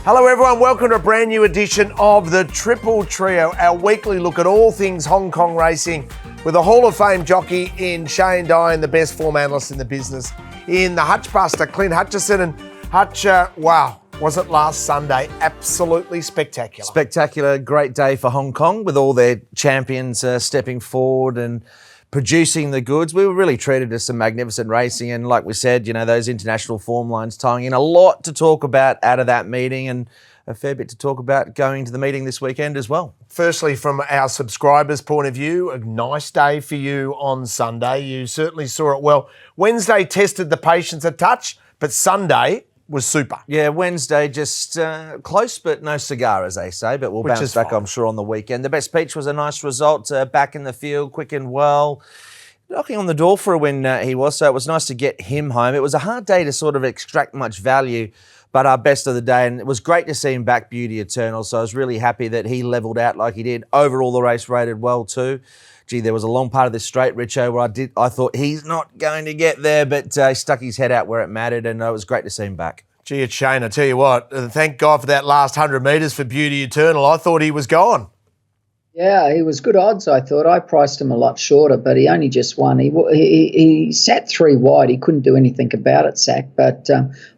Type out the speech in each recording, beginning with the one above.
Hello everyone, welcome to a brand new edition of the Triple Trio, our weekly look at all things Hong Kong racing with a Hall of Fame jockey in Shane Dye and the best form analyst in the business in the Hutchbuster, Clint Richardson. And Hutch, wow, was it last Sunday? Absolutely spectacular. Spectacular, great day for Hong Kong with all their champions stepping forward and producing the goods. We were really treated to some magnificent racing, and like we said, you know, those international form lines tying in. A lot to talk about out of that meeting, and a fair bit to talk about going to the meeting this weekend as well. Firstly, from our subscribers' point of view, a nice day for you on Sunday. You certainly saw it well. Wednesday tested the patience a touch, but Sunday was super. Yeah, Wednesday just close, but no cigar, as they say. But we'll bounce back, I'm sure, on the weekend. The best peach was a nice result, back in the field, quick and well. Knocking on the door for a win he was, so it was nice to get him home. It was a hard day to sort of extract much value, but our best of the day, and it was great to see him back Beauty Eternal, so I was really happy that he levelled out like he did. Overall, the race rated well too. Gee, there was a long part of this straight, Richo, where I thought he's not going to get there, but he stuck his head out where it mattered, and it was great to see him back. Gee, it's Shane, I tell you what, thank God for that last 100 metres for Beauty Eternal. I thought he was gone. Yeah, he was good odds, I thought. I priced him a lot shorter, but he only just won. He sat 3 wide. He couldn't do anything about it, Sack, but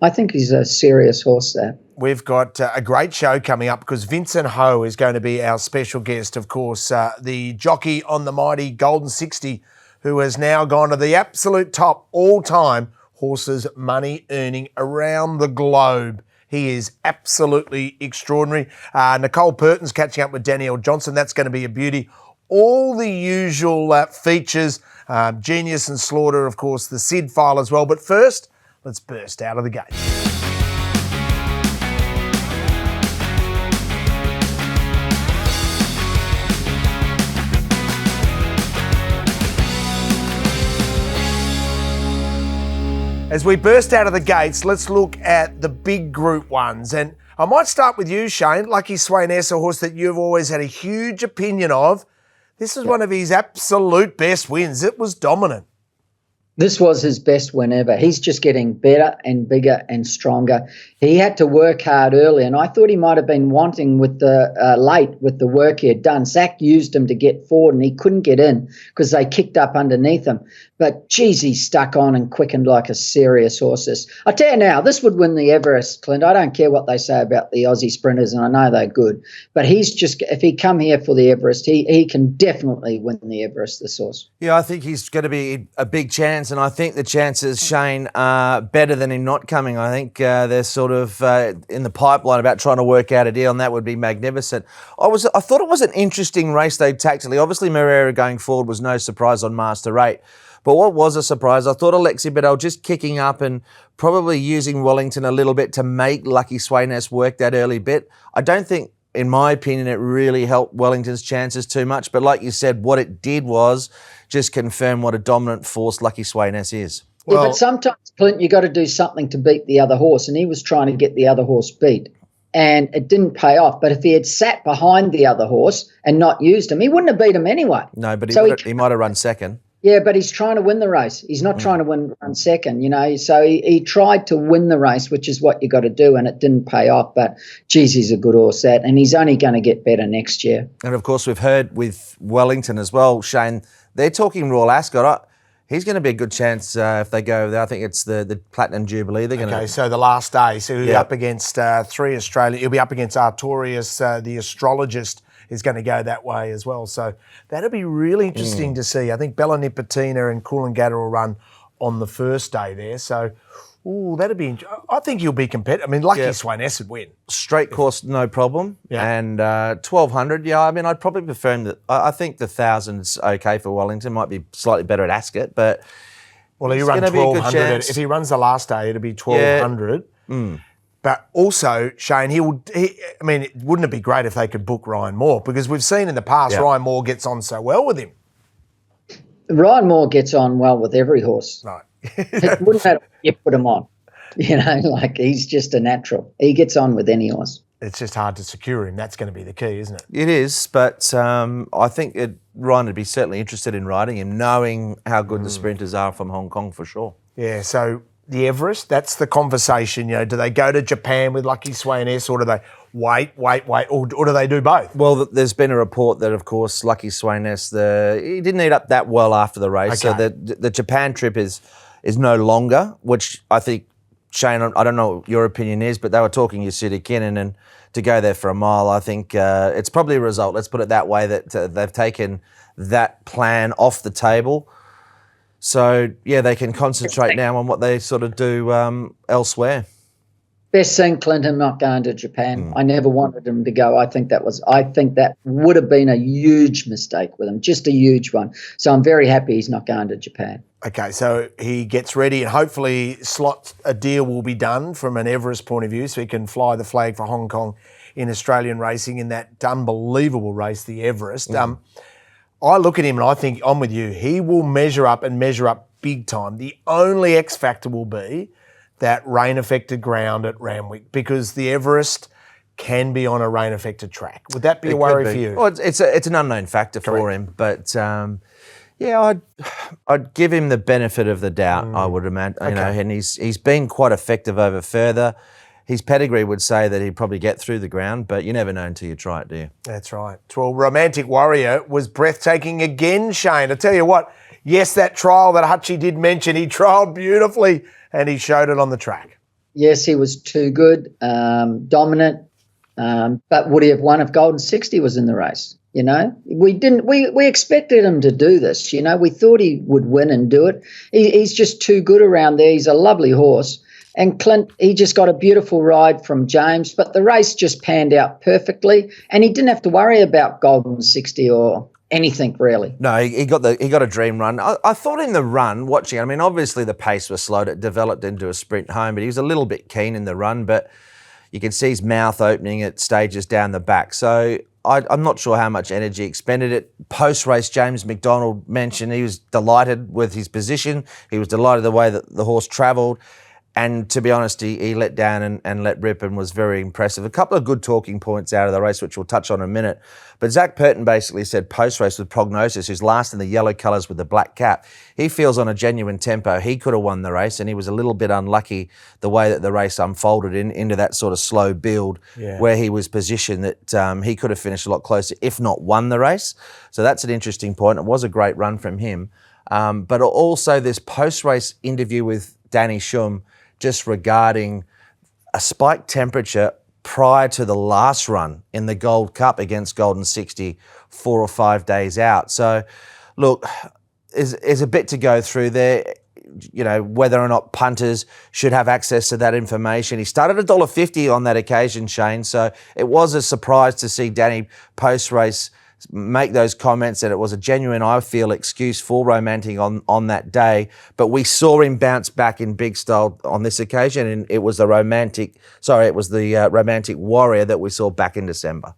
I think he's a serious horse there. We've got a great show coming up because Vincent Ho is going to be our special guest, of course, the jockey on the mighty Golden 60, who has now gone to the absolute top all-time horses money earning around the globe. He is absolutely extraordinary. Nicole Purton's catching up with Danielle Johnson. That's going to be a beauty. All the usual features, Genius and Slaughter, of course, the Sid file as well. But first, let's burst out of the gate. As we burst out of the gates, let's look at the big group ones. And I might start with you, Shane. Lucky Sweynesse, a horse that you've always had a huge opinion of. This is one of his absolute best wins. It was dominant. This was his best win ever. He's just getting better and bigger and stronger. He had to work hard early, and I thought he might have been wanting with the late with the work he had done. Zach used him to get forward, and he couldn't get in because they kicked up underneath him. But, geez, he stuck on and quickened like a serious horse. I tell you now, this would win the Everest, Clint. I don't care what they say about the Aussie sprinters, and I know they're good. But he's just, if he come here for the Everest, he can definitely win the Everest, this horse. Yeah, I think he's going to be a big chance, and I think the chances, Shane, are better than him not coming. I think they're sort of in the pipeline about trying to work out a deal, and that would be magnificent. I thought it was an interesting race, though, tactically. Obviously, Moreira going forward was no surprise on Master 8. But what was a surprise, I thought Alexi Bedell just kicking up and probably using Wellington a little bit to make Lucky Sweynesse work that early bit. I don't think, in my opinion, it really helped Wellington's chances too much. But like you said, what it did was just confirm what a dominant force Lucky Sweynesse is. Well, yeah, but sometimes, Clint, you got to do something to beat the other horse, and he was trying to get the other horse beat, and it didn't pay off. But if he had sat behind the other horse and not used him, he wouldn't have beat him anyway. No, but he might have run second. Yeah, but he's trying to win the race. He's not trying to run second, you know. So he tried to win the race, which is what you got to do, and it didn't pay off. But, geez, he's a good horse, that, and he's only going to get better next year. And, of course, we've heard with Wellington as well, Shane, they're talking Royal Ascot. He's going to be a good chance if they go there. I think it's the Platinum Jubilee. They're going to. Okay, so the last day. So he'll be up against 3 Australian. He'll be up against Artorius, the astrologist, is going to go that way as well. So that'll be really interesting to see. I think Bella Nipotina and Coolangatta will run on the first day there. So, that'll be. I think he'll be competitive. I mean, Lucky Sweynesse would win. Straight course, no problem. Yeah. And 1,200, yeah, I mean, I'd probably prefer him. I think the 1,000's okay for Wellington. Might be slightly better at Ascot, but. Well, he runs 1,200. If he runs the last day, it'll be 1,200. Yeah. But also, Shane, wouldn't it be great if they could book Ryan Moore? Because we've seen in the past Ryan Moore gets on so well with him. Ryan Moore gets on well with every horse. Right. It wouldn't matter if you put him on. You know, like he's just a natural. He gets on with any horse. It's just hard to secure him. That's going to be the key, isn't it? It is, but I think Ryan would be certainly interested in riding him, knowing how good the sprinters are from Hong Kong for sure. Yeah, so the Everest? That's the conversation. Do they go to Japan with Lucky Sweynesse, or do they wait, or do they do both? Well, there's been a report that, of course, Lucky Sweynesse, he didn't eat up that well after the race. Okay. So the Japan trip is no longer, which I think, Shane, I don't know what your opinion is, but they were talking Yasuda Kinnan, and to go there for a mile, I think it's probably a result, let's put it that way, that they've taken that plan off the table. So, yeah, they can concentrate now on what they sort of do elsewhere. Best seen Clinton not going to Japan. I never wanted him to go. I think that would have been a huge mistake with him, just a huge one. So I'm very happy he's not going to Japan. Okay, so he gets ready, and hopefully a deal will be done from an Everest point of view, so he can fly the flag for Hong Kong in Australian racing in that unbelievable race, the Everest. I look at him and I think, I'm with you, he will measure up big time. The only X factor will be that rain-affected ground at Randwick, because the Everest can be on a rain-affected track. Would that be a worry for you? Well, it's an unknown factor for him, but yeah, I'd give him the benefit of the doubt. I would imagine, and he's been quite effective over further. His pedigree would say that he'd probably get through the ground, but you never know until you try it, do you? That's right. Well, Romantic Warrior was breathtaking again, Shane. I tell you what, yes, that trial that Hutchi did mention, he trialled beautifully and he showed it on the track. Yes, he was too good, dominant, but would he have won if Golden 60 was in the race? We expected him to do this. We thought he would win and do it. He's just too good around there. He's a lovely horse. And Clint, he just got a beautiful ride from James, but the race just panned out perfectly, and he didn't have to worry about Golden 60 or anything really. No, he got a dream run. I thought in the run, watching, obviously the pace was slowed. It developed into a sprint home, but he was a little bit keen in the run, but you can see his mouth opening at stages down the back. So I'm not sure how much energy expended it. Post-race, James McDonald mentioned he was delighted with his position. He was delighted the way that the horse travelled. And to be honest, he let down and let rip and was very impressive. A couple of good talking points out of the race, which we'll touch on in a minute. But Zach Purton basically said post-race with Prognosis, who's last in the yellow colours with the black cap, he feels on a genuine tempo he could have won the race, and he was a little bit unlucky the way that the race unfolded into that sort of slow build where he was positioned, that he could have finished a lot closer, if not won the race. So that's an interesting point. It was a great run from him. But also this post-race interview with Danny Shum, just regarding a spike temperature prior to the last run in the Gold Cup against Golden 60 4 or 5 days out. So, look, there's a bit to go through there, whether or not punters should have access to that information. He started $1.50 on that occasion, Shane, so it was a surprise to see Danny post-race make those comments, that it was a genuine, I feel, excuse for Romantic on that day. But we saw him bounce back in big style on this occasion, and it was the Romantic Warrior that we saw back in December.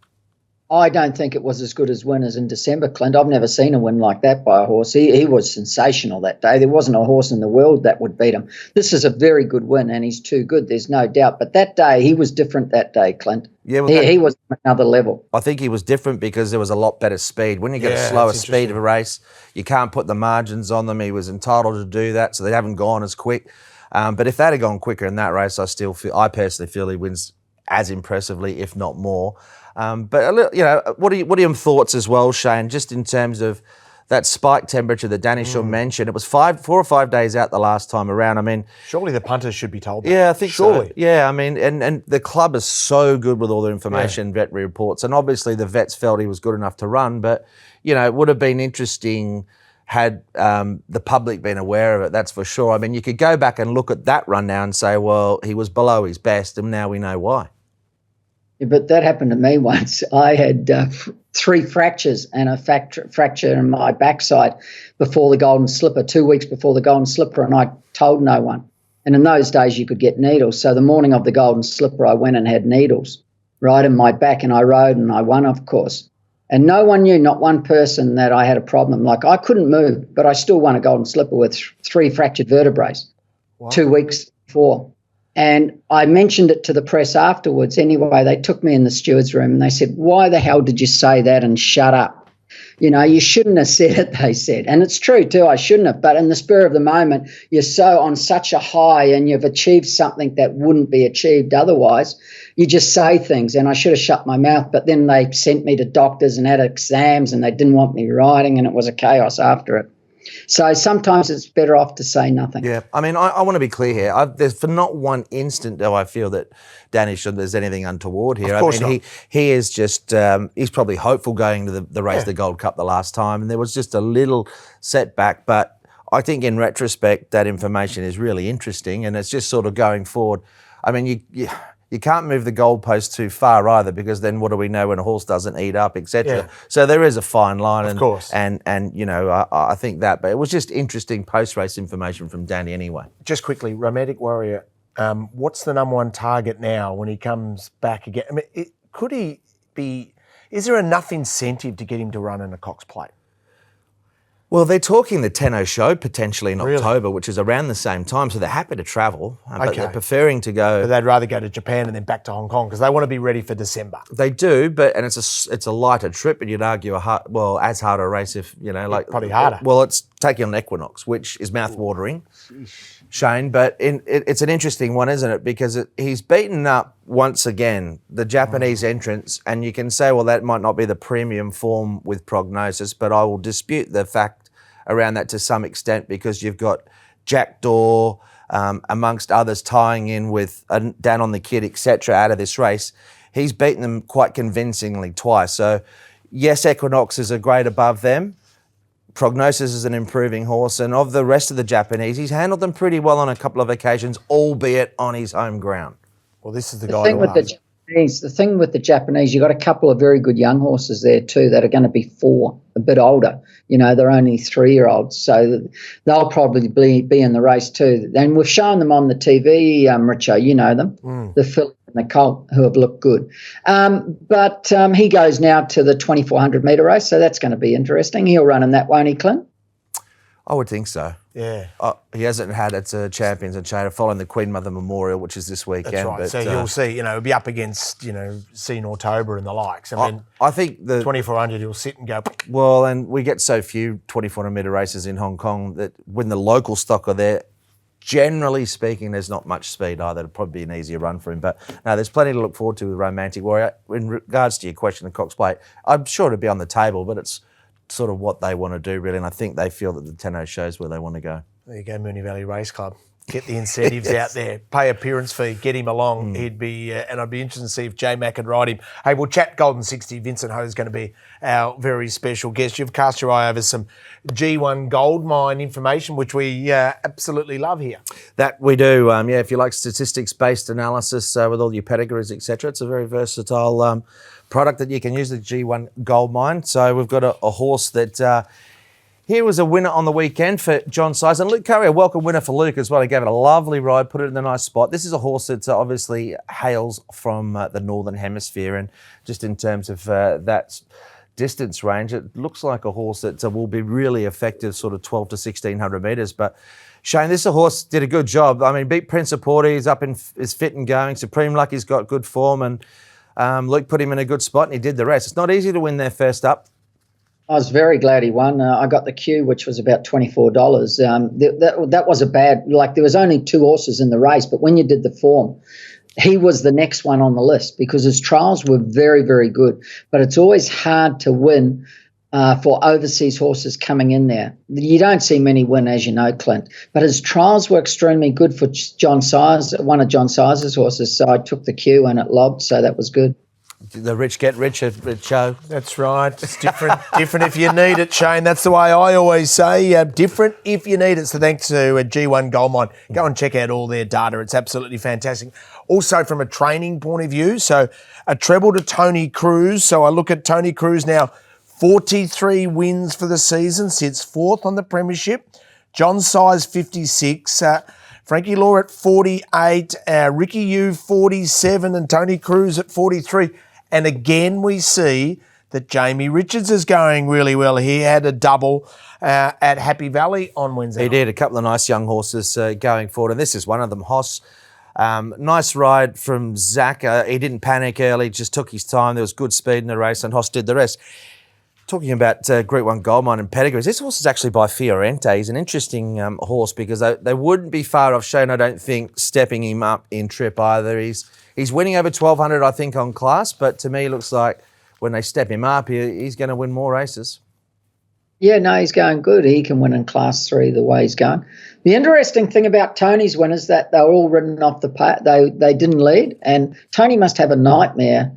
I don't think it was as good as winners in December, Clint. I've never seen a win like that by a horse. He was sensational that day. There wasn't a horse in the world that would beat him. This is a very good win, and he's too good, there's no doubt. But that day, he was different that day, Clint. Yeah, well, he was another level. I think he was different because there was a lot better speed. When you get a slower speed of a race, you can't put the margins on them. He was entitled to do that, so they haven't gone as quick. But if they'd have gone quicker in that race, I personally feel he wins as impressively, if not more. But what are your thoughts as well, Shane? Just in terms of that spike temperature that Danny Shum mentioned, it was 4 or 5 days out the last time around. Surely the punters should be told that. Yeah, I think so. Yeah, and the club is so good with all the information, veterinary reports, and obviously the vets felt he was good enough to run. But it would have been interesting had the public been aware of it. That's for sure. You could go back and look at that run now and say, well, he was below his best, and now we know why. Yeah, but that happened to me once. I had 3 fractures and a fracture in my backside before the Golden Slipper, 2 weeks before the Golden Slipper, and I told no one. And in those days, you could get needles. So the morning of the Golden Slipper, I went and had needles right in my back, and I rode and I won, of course. And no one knew, not one person, that I had a problem. Like, I couldn't move, but I still won a Golden Slipper with 3 fractured vertebrae 2 weeks before. And I mentioned it to the press afterwards. Anyway, they took me in the steward's room and they said, why the hell did you say that and shut up? You shouldn't have said it, they said. And it's true too, I shouldn't have. But in the spur of the moment, you're so on such a high and you've achieved something that wouldn't be achieved otherwise. You just say things, and I should have shut my mouth. But then they sent me to doctors and had exams, and they didn't want me riding, and it was a chaos after it. So sometimes it's better off to say nothing. Yeah, I mean, I want to be clear here. There's for not one instant do I feel that Danny there's anything untoward here. Of course I mean, not. he is just, he's probably hopeful going to the race, the Gold Cup the last time, and there was just a little setback. But I think in retrospect, that information is really interesting, and it's just sort of going forward. I mean, you can't move the goalpost too far either, because then what do we know when a horse doesn't eat up, etc. Yeah. So there is a fine line, Of course. and I think that, but it was just interesting post-race information from Danny anyway. Just quickly, Romantic Warrior, what's the number one target now when he comes back again? I mean, is there enough incentive to get him to run in a Cox Plate? Well, they're talking the Tenno show potentially in Really? October, which is around the same time, so they're happy to travel, but Okay. they're preferring to go. But they'd rather go to Japan and then back to Hong Kong because they want to be ready for December. They do, and it's a lighter trip, and you'd argue as hard a race if Probably harder. Well, it's taking on Equinox, which is mouth-watering, Shane. But it's an interesting one, isn't it? Because he's beaten up once again the Japanese entrants, and you can say, well, that might not be the premium form with Prognosis, but I will dispute the fact around that to some extent, because you've got Jackdaw, amongst others, tying in with Down on the Kid, etc. out of this race. He's beaten them quite convincingly twice. So, yes, Equinox is a grade above them. Prognosis is an improving horse, and of the rest of the Japanese, he's handled them pretty well on a couple of occasions, albeit on his home ground. Well, this is the The guy thing who with the loves. thing with the Japanese, you've got a couple of very good young horses there too that are going to be 4, a bit older. They're only 3-year-olds, so they'll probably be in the race too. And we've shown them on the TV, Richo, you know them, the Philip and the Colt, who have looked good. But he goes now to the 2,400 metre race, so that's going to be interesting. He'll run in that, won't he, Clint? I would think so. Yeah. He hasn't had its Champions and Chater following the Queen Mother Memorial, which is this weekend. That's right. But, So you'll see, he'll be up against, Seen October and the likes. I mean, I think the 2,400, he'll sit and go. Well, and we get so few 2,400 metre races in Hong Kong that when the local stock are there, generally speaking, there's not much speed either. It'll probably be an easier run for him. But no, there's plenty to look forward to with Romantic Warrior. In regards to your question of Cox Plate, I'm sure it'll be on the table, but it's sort of what they want to do, really. And I think they feel that the Tenno shows where they want to go. There you go, Moonee Valley Race Club. Get the incentives out there. Pay appearance fee. Get him along. He'd be, and I'd be interested to see if J Mac could ride him. Hey, we'll chat Golden 60. Vincent Ho is going to be our very special guest. You've cast your eye over some G1 gold mine information, which we absolutely love here. That we do. If you like statistics-based analysis with all your pedigrees, etc., it's a very versatile product that you can use, the G1 gold mine. So we've got a horse that... Here was a winner on the weekend for John Size, and Luke Curry, a welcome winner for Luke as well. He gave it a lovely ride, put it in a nice spot. This is a horse that obviously hails from the Northern Hemisphere, and just in terms of that distance range, it looks like a horse that will be really effective, sort of 12 to 1,600 metres. But Shane, this horse did a good job. I mean, beat Prince of Porty, is fit and going. Supreme Lucky's got good form, and Luke put him in a good spot, and he did the rest. It's not easy to win there first up. I was very glad he won. I got the queue, which was about $24. That was a bad, there was only 2 horses in the race, but when you did the form, he was the next one on the list because his trials were very, very good. But it's always hard to win for overseas horses coming in there. You don't see many win, as you know, Clint. But his trials were extremely good for John Size, one of John Size's horses. So I took the queue and it lobbed, so that was good. The rich get richer, Richo. That's right. It's different if you need it, Shane. That's the way I always say, different if you need it. So thanks to G1 Gold Mine. Go and check out all their data. It's absolutely fantastic. Also from a training point of view, so a treble to Tony Cruz. So I look at Tony Cruz now, 43 wins for the season, sits 4th on the premiership. John Size, 56. Frankie Law at 48, Ricky Yu 47, and Tony Cruz at 43. And again, we see that Jamie Richards is going really well. He had a double at Happy Valley on Wednesday. He did. A couple of nice young horses going forward, and this is one of them, Hoss. Nice ride from Zach. He didn't panic early, just took his time. There was good speed in the race, and Hoss did the rest. Talking about Group 1 Goldmine and pedigrees, this horse is actually by Fiorente. He's an interesting horse because they wouldn't be far off Shane, I don't think, stepping him up in trip either. He's winning over 1,200, I think, on class, but to me it looks like when they step him up, he's going to win more races. Yeah, no, he's going good. He can win in Class 3 the way he's going. The interesting thing about Tony's win is that they were all ridden off the path. They didn't lead, and Tony must have a nightmare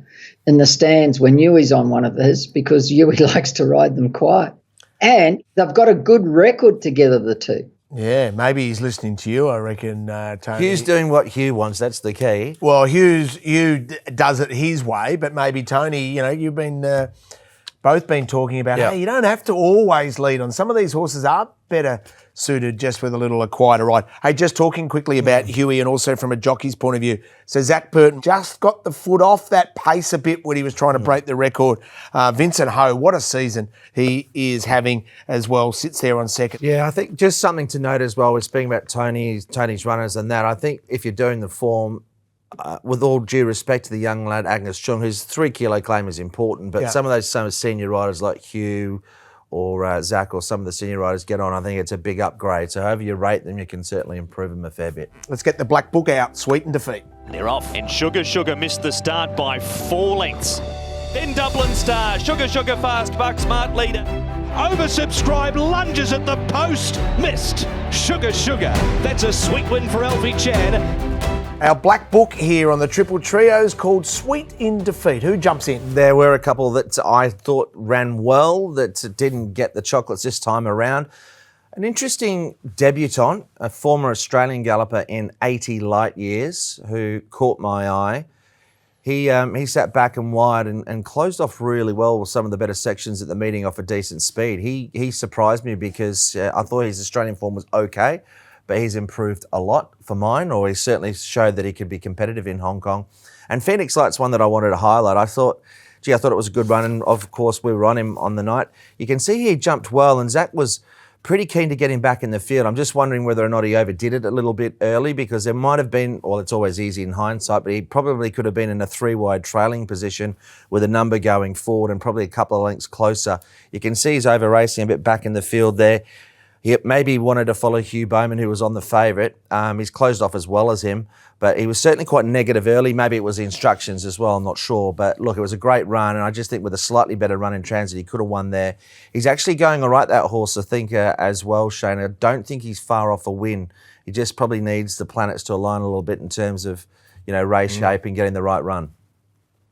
in the stands when Ewy's on one of his because Ewy likes to ride them quiet. And they've got a good record together, the two. Yeah, maybe he's listening to you, I reckon, Tony. Hugh's doing what Hugh wants, that's the key. Well, Hugh does it his way, but maybe Tony, you've been both been talking about, hey, you don't have to always lead on. Some of these horses are better suited just with a little quieter ride. Hey, just talking quickly about Huey and also from a jockey's point of view. So Zach Purton just got the foot off that pace a bit when he was trying to break the record. Vincent Ho, what a season he is having as well, sits there on second. Yeah, I think just something to note as well, we're speaking about Tony's runners and that. I think if you're doing the form, with all due respect to the young lad Agnes Chung, whose 3 kilo claim is important, but some of those senior riders like Hugh or Zach or some of the senior riders get on, I think it's a big upgrade. So however you rate them, you can certainly improve them a fair bit. Let's get the black book out, Sweet and Defeat. They're off, and Sugar missed the start by 4 lengths. Then Dublin Star, Sugar fast buck, smart leader. Oversubscribed, lunges at the post, missed. Sugar, that's a sweet win for Alfie Chan. Our black book here on the Triple Trio is called Sweet in Defeat. Who jumps in? There were a couple that I thought ran well that didn't get the chocolates this time around. An interesting debutant, a former Australian galloper in 80 light years, who caught my eye. He sat back and wide and closed off really well with some of the better sections at the meeting off a decent speed. He surprised me because I thought his Australian form was okay, but he's improved a lot for mine, or he certainly showed that he could be competitive in Hong Kong. And Phoenix Light's one that I wanted to highlight. I thought it was a good run, and of course we were on him on the night. You can see he jumped well, and Zach was pretty keen to get him back in the field. I'm just wondering whether or not he overdid it a little bit early, because there might have been, well, it's always easy in hindsight, but he probably could have been in a 3-wide trailing position with a number going forward and probably a couple of lengths closer. You can see he's over-racing a bit back in the field there. He maybe wanted to follow Hugh Bowman, who was on the favourite. He's closed off as well as him, but he was certainly quite negative early. Maybe it was the instructions as well, I'm not sure. But look, it was a great run, and I just think with a slightly better run in transit, he could have won there. He's actually going all right, that horse, I think, as well, Shane. I don't think he's far off a win. He just probably needs the planets to align a little bit in terms of, race shape and getting the right run.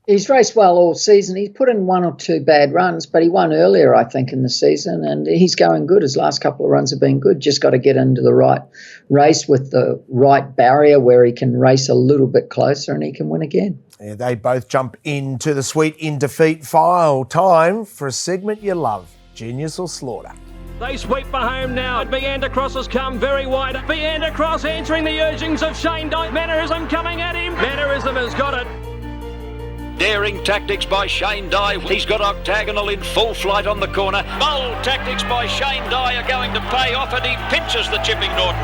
He's raced well all season. He's put in 1 or 2 bad runs, but he won earlier, I think, in the season, and he's going good. His last couple of runs have been good. Just got to get into the right race with the right barrier where he can race a little bit closer and he can win again. Yeah, they both jump into the Sweet in Defeat file. Time for a segment you love, Genius or Slaughter. They sweep for home now. Beander Cross has come very wide. Beander Cross answering the urgings of Shane Dye. Mannerism coming at him. Mannerism has got it. Daring tactics by Shane Dye. He's got Octagonal in full flight on the corner. Bold tactics by Shane Dye are going to pay off, and he pinches the Chipping Norton.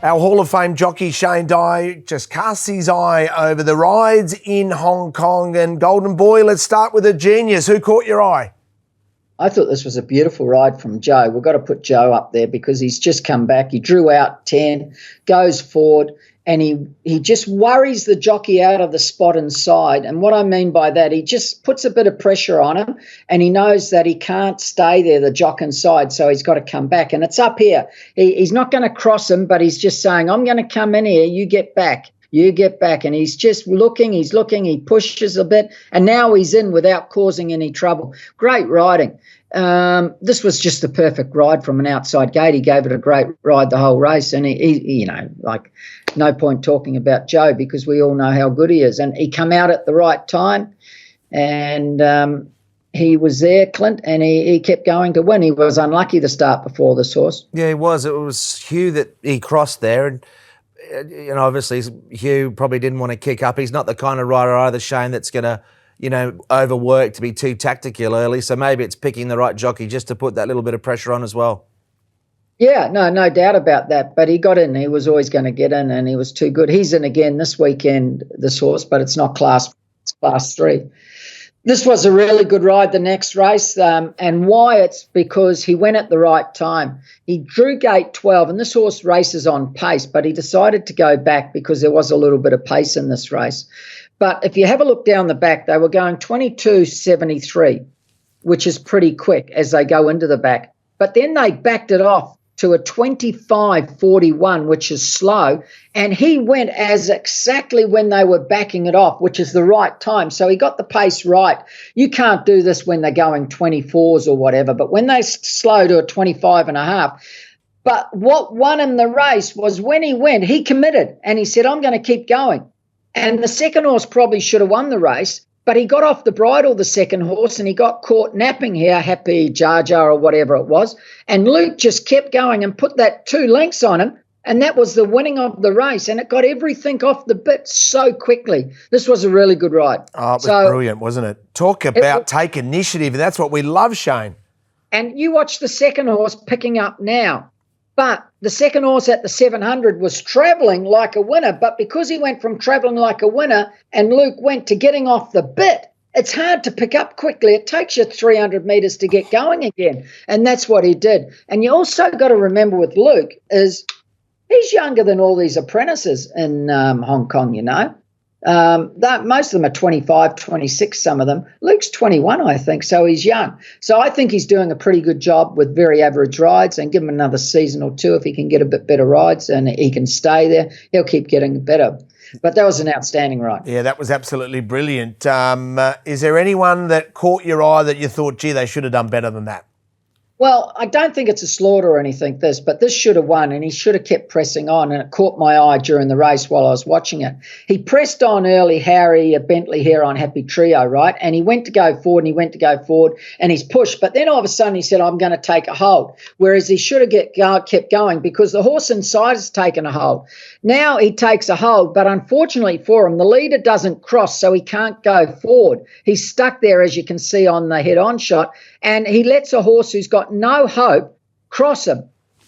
Our Hall of Fame jockey Shane Dye just casts his eye over the rides in Hong Kong. And Golden Boy, let's start with a genius. Who caught your eye? I thought this was a beautiful ride from Joe. We've got to put Joe up there because he's just come back. He drew out 10, goes forward, and he just worries the jockey out of the spot inside. And what I mean by that, he just puts a bit of pressure on him, and he knows that he can't stay there, the jock inside, so he's got to come back. And it's up here. He's not going to cross him, but he's just saying, I'm going to come in here, you get back. You get back. And he's just looking, he pushes a bit, and now he's in without causing any trouble. Great riding. This was just the perfect ride from an outside gate. He gave it a great ride the whole race, and he no point talking about Joe because we all know how good he is. And he come out at the right time, and he was there, Clint, and he kept going to win. He was unlucky to start before this horse. Yeah, he was. It was Hugh that he crossed there, and obviously Hugh probably didn't want to kick up. He's not the kind of rider either, Shane, that's going to, overwork to be too tactical early. So maybe it's picking the right jockey just to put that little bit of pressure on as well. Yeah, no doubt about that. But he got in. He was always going to get in, and he was too good. He's in again this weekend, this horse, but it's not class Class 3. This was a really good ride, the next race, and why it's because he went at the right time. He drew gate 12, and this horse races on pace, but he decided to go back because there was a little bit of pace in this race. But if you have a look down the back, they were going 22.73, which is pretty quick as they go into the back. But then they backed it off to a 25.41, which is slow, and he went as exactly when they were backing it off, which is the right time. So he got the pace right. You can't do this when they're going 24s or whatever, but when they slow to a 25.5. But what won him the race was when he went, he committed, and he said, I'm going to keep going. And the second horse probably should have won the race, but he got off the bridle, the second horse, and he got caught napping here, Happy Jar Jar or whatever it was. And Luke just kept going and put that 2 lengths on him, and that was the winning of the race. And it got everything off the bit so quickly. This was a really good ride. Oh, it was brilliant, wasn't it? Talk about take initiative, and that's what we love, Shane. And you watch the second horse picking up now. But the second horse at the 700 was travelling like a winner. But because he went from travelling like a winner and Luke went to getting off the bit, it's hard to pick up quickly. It takes you 300 metres to get going again. And that's what he did. And you also got to remember with Luke is he's younger than all these apprentices in Hong Kong, you know. Most of them are 25, 26, some of them. Luke's 21, I think, so he's young. So I think he's doing a pretty good job with very average rides, and give him another season or two if he can get a bit better rides and he can stay there, he'll keep getting better. But that was an outstanding ride. Yeah, that was absolutely brilliant. Is there anyone that caught your eye that you thought, gee, they should have done better than that? Well, I don't think it's a slaughter or anything, but this should have won, and he should have kept pressing on, and it caught my eye during the race while I was watching it. He pressed on early, Harry Bentley here on Happy Trio, right? And he went to go forward, and he's pushed, but then all of a sudden he said, I'm going to take a hold, whereas he should have kept going because the horse inside has taken a hold. Now he takes a hold, but unfortunately for him, the leader doesn't cross, so he can't go forward. He's stuck there, as you can see on the head-on shot, and he lets a horse who's got no hope cross him.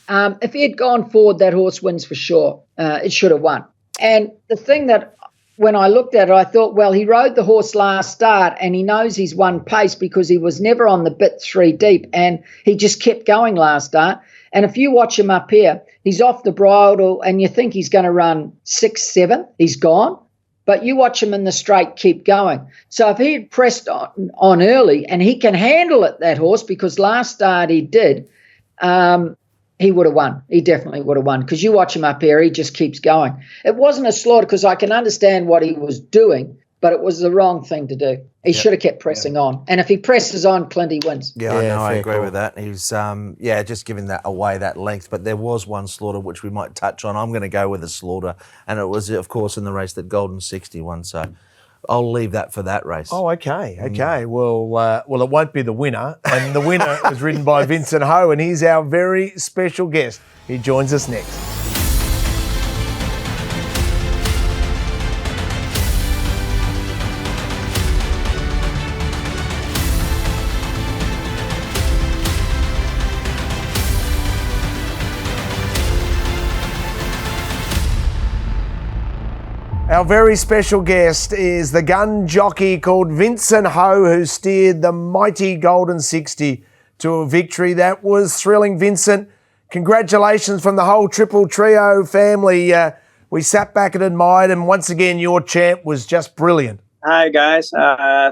If he had gone forward, that horse wins for sure. It should have won. And the thing that when I looked at it, I thought, well, he rode the horse last start and he knows he's won pace because he was never on the bit 3 deep and he just kept going last start. And if you watch him up here, he's off the bridle and you think he's going to run 6, 7, he's gone. But you watch him in the straight keep going. So if he had pressed on early, and he can handle it, that horse, because last start he did, he would have won. He definitely would have won, because you watch him up here, he just keeps going. It wasn't a slaughter because I can understand what he was doing, but it was the wrong thing to do. He should have kept pressing on. And if he presses on, Clinty wins. Yeah, I know, I agree with that. He's, just giving that away that length. But there was one slaughter which we might touch on. I'm going to go with a slaughter. And it was, of course, in the race that Golden 60 won. So I'll leave that for that race. Oh, okay. Well, it won't be the winner. And the winner was ridden by Vincent Ho, and he's our very special guest. He joins us next. Our very special guest is the gun jockey called Vincent Ho, who steered the mighty Golden 60 to a victory. That was thrilling, Vincent. Congratulations from the whole Triple Trio family. We sat back and admired, and once again, your champ was just brilliant. Hi, guys.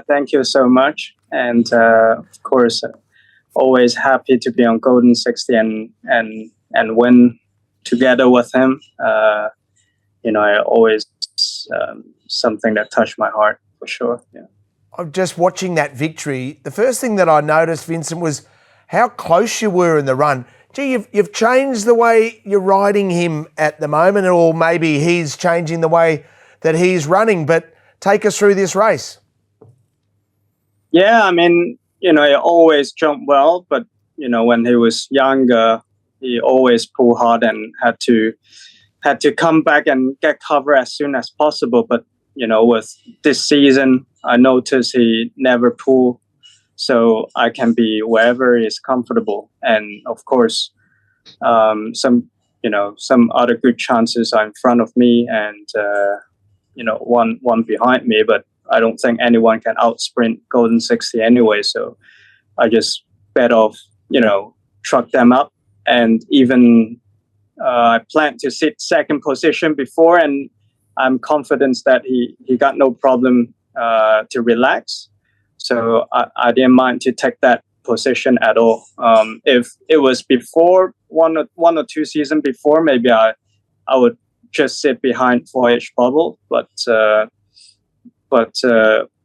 Thank you so much. And, of course, always happy to be on Golden 60 and win together with him. I always something that touched my heart for sure. Yeah. I'm just watching that victory. The first thing that I noticed, Vincent, was how close you were in the run. Gee, you've changed the way you're riding him at the moment, or maybe he's changing the way that he's running. But take us through this race. Yeah, I mean, he always jumped well, but when he was younger, he always pulled hard and had to come back and get cover as soon as possible. But, with this season, I noticed he never pulled, so I can be wherever is comfortable. And, of course, some other good chances are in front of me and, one behind me. But, I don't think anyone can outsprint Golden 60 anyway. So I just bet off, truck them up. And even I planned to sit second position before, and I'm confident that he got no problem to relax. So I didn't mind to take that position at all. If it was before one or two seasons before, maybe I would just sit behind 4H bubble. But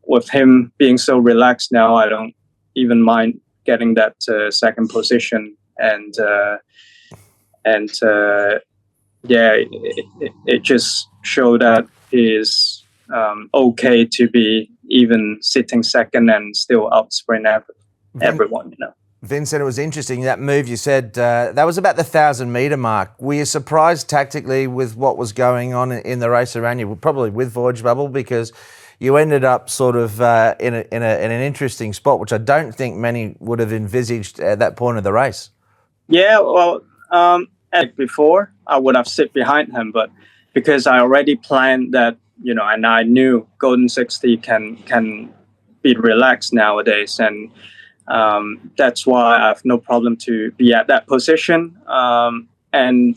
with him being so relaxed now, I don't even mind getting that second position. And it just showed that he is okay to be even sitting second and still outsprint everyone. Vincent, it was interesting, that move you said, that was about the 1,000-metre mark. Were you surprised tactically with what was going on in the race around you? Probably with Voyage Bubble, because you ended up sort of in an interesting spot, which I don't think many would have envisaged at that point of the race. Yeah, well, before I would have sit behind him, but because I already planned that, and I knew Golden 60 can be relaxed nowadays, and that's why I have no problem to be at that position. And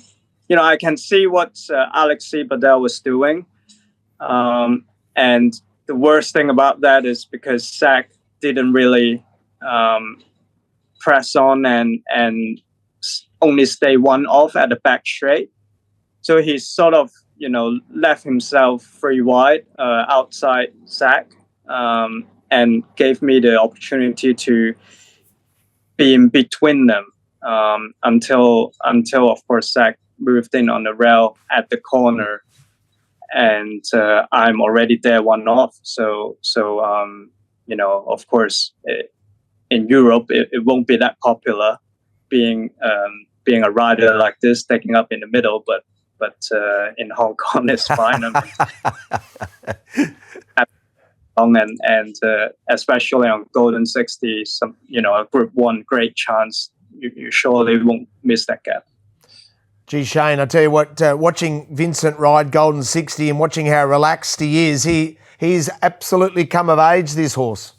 I can see what Alexis Badel was doing, and the worst thing about that is because Zach didn't really press on and only stay one off at the back straight. So he sort of, left himself free wide outside Zach, and gave me the opportunity to be in between them until of course Zach moved in on the rail at the corner, and I'm already there one off. So of course in Europe it won't be that popular being a rider like this taking up in the middle, but in Hong Kong it's fine. And especially on Golden 60, a Group 1 great chance. You surely won't miss that gap. Gee, Shane, I tell you what, watching Vincent ride Golden 60 and watching how relaxed he is, he's absolutely come of age, this horse.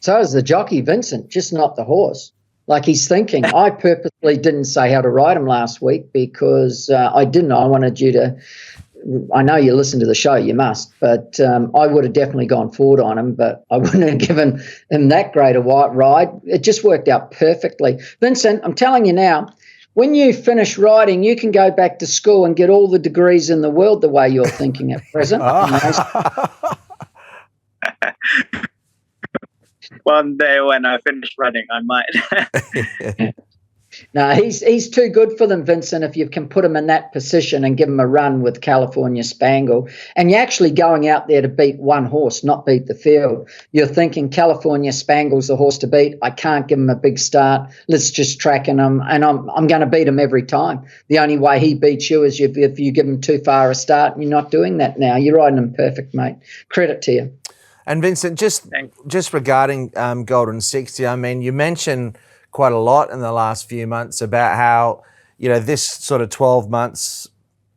So is the jockey, Vincent, just not the horse. Like he's thinking. I purposely didn't say how to ride him last week because I didn't. I wanted you to. I know you listen to the show, you must, but I would have definitely gone forward on him, but I wouldn't have given him that great a ride. It just worked out perfectly. Vincent, I'm telling you now, when you finish riding, you can go back to school and get all the degrees in the world the way you're thinking at present. One day when I finish running, I might. No, he's too good for them, Vincent, if you can put him in that position and give him a run with California Spangle. And you're actually going out there to beat one horse, not beat the field. You're thinking California Spangle's the horse to beat. I can't give him a big start. Let's just track him, and I'm going to beat him every time. The only way he beats you is if you give him too far a start, and you're not doing that now. You're riding him perfect, mate. Credit to you. And Vincent, just regarding Golden 60, I mean, you mentioned quite a lot in the last few months about how, this sort of 12 months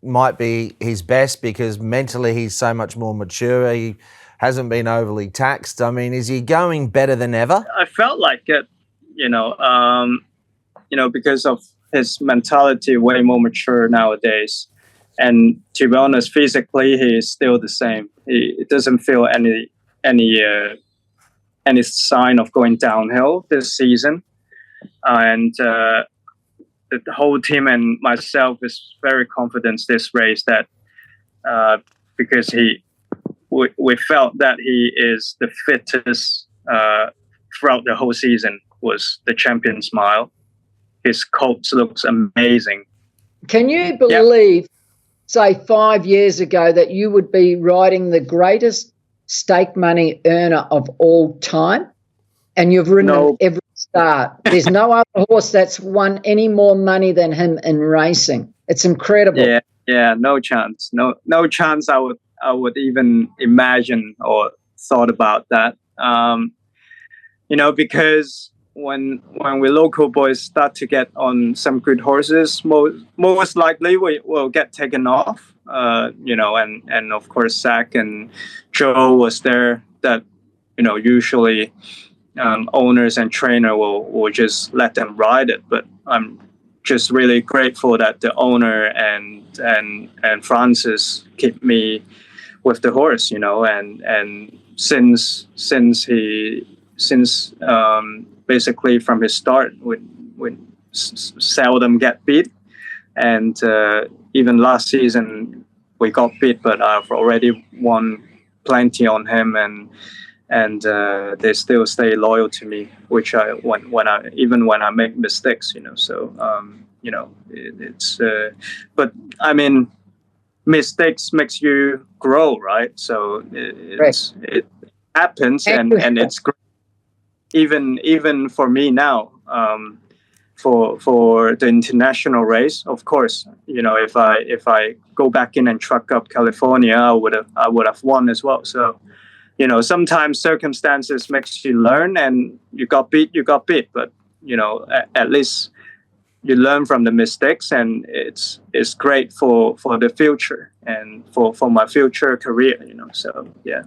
might be his best because mentally he's so much more mature. He hasn't been overly taxed. I mean, is he going better than ever? I felt like it, because of his mentality way more mature nowadays. And to be honest, physically, he is still the same. He doesn't feel any sign of going downhill this season. And the whole team and myself is very confident this race that because we felt that he is the fittest throughout the whole season was the Champions Mile. His coat looks amazing. Can you believe, say 5 years ago, that you would be riding the greatest stake money earner of all time? And you've ridden him every start. There's no other horse that's won any more money than him in racing. It's incredible. Yeah, no chance. No chance I would even imagine or thought about that. Because when we local boys start to get on some good horses, most likely we will get taken off. And of course Zach and Joe was there. That usually owners and trainer will just let them ride it. But I'm just really grateful that the owner and Francis keep me with the horse, and since basically from his start, we seldom get beat, and even last season we got beat, but I've already won plenty on him, and they still stay loyal to me, which when I make mistakes, it's but I mean, mistakes makes you grow, right? So it happens, and it's great. Even for me now, for the international race, of course, if I go back in and truck up California, I would have won as well. So, sometimes circumstances makes you learn, and you got beat, but at least you learn from the mistakes, and it's great for the future and for my future career, So yeah.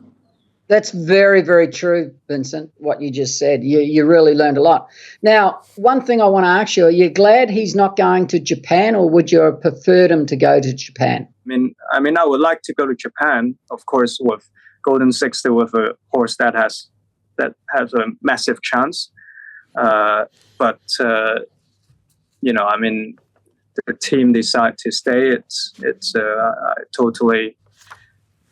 That's very, very true, Vincent, what you just said. You really learned a lot. Now, one thing I want to ask you, are you glad he's not going to Japan, or would you have preferred him to go to Japan? I mean, I would like to go to Japan, of course, with Golden 60, with a horse that has a massive chance. But the team decide to stay. It's I totally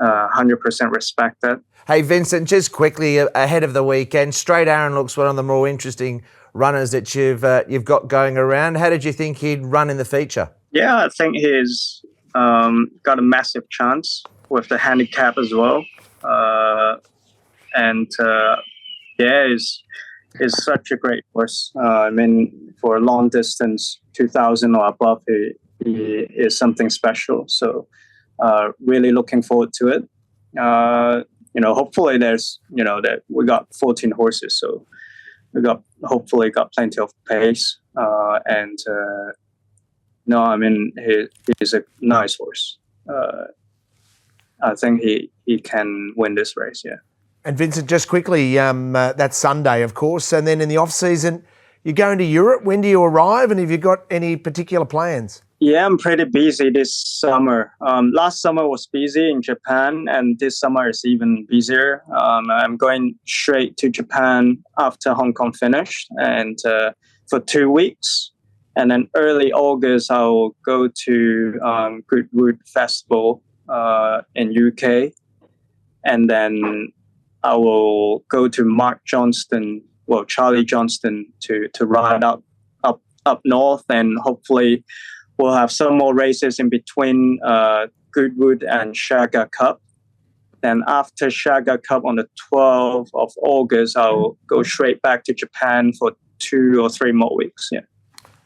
100% respect that. Hey, Vincent, just quickly ahead of the weekend, Straight Aaron looks one of the more interesting runners that you've got going around. How did you think he'd run in the feature? Yeah, I think he's got a massive chance with the handicap as well. Is such a great horse. For a long distance, 2,000 or above, he is something special. So, really looking forward to it. Hopefully there's, that we got 14 horses, so we hopefully got plenty of pace. He's a nice horse. I think he can win this race, yeah. And Vincent, just quickly, that's Sunday, of course, and then in the off-season, you're going to Europe. When do you arrive, and have you got any particular plans? Yeah, I'm pretty busy this summer. Last summer was busy in Japan, and this summer is even busier. I'm going straight to Japan after Hong Kong finished, and for 2 weeks. And then early August, I'll go to Goodwood Festival in UK. And then I will go to Charlie Johnston to ride up north, and hopefully we'll have some more races in between Goodwood and Shagga Cup. Then after Shagga Cup on the 12th of August, I'll go straight back to Japan for 2 or 3 more weeks. Yeah.